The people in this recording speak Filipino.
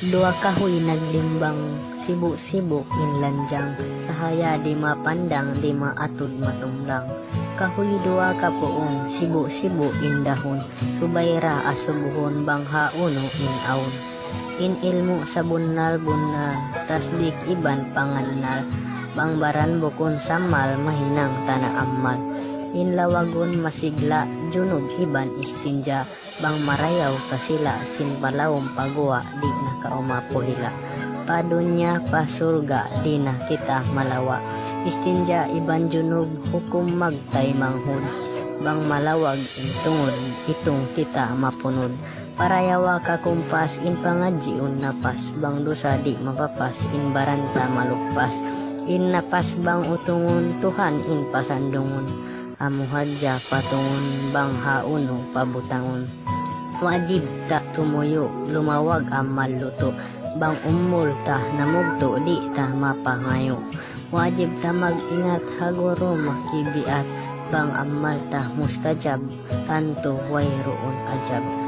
Dua kahoy naglimbang, sibu-sibu inlanjang, sahaya di mapandang di maatod matumlang. Kahoy dua kapuon, sibu-sibu indahon, subayra asubuhon banghaono inaon. In ilmu sa bunal-bunal, tasdik iban panganal, bangbaran bukon samal mahinang tana amal. In lawagon masigla, junog iban istinja, bang marayaw kasila sinpalawom pagwa di na kaumapuhila. Padunya pasurga di na kita malawa, istinja iban junog hukum magtay manghud, bang malawag intungod itong kita mapunod. Parayawa ka kumpas in pangadjiun napas, bang dosa di mapapas in baranta malukpas. In napas bang utungon Tuhan in pasandungon, amuhadja patungon bang hauno pabutangon. Wajib ta tumuyo lumawag amal luto, bang umul ta namugto di ta mapangayo. Wajib ta mag-ingat haguro makibiat, bang amal ta mustajab tanto wayroon ajab.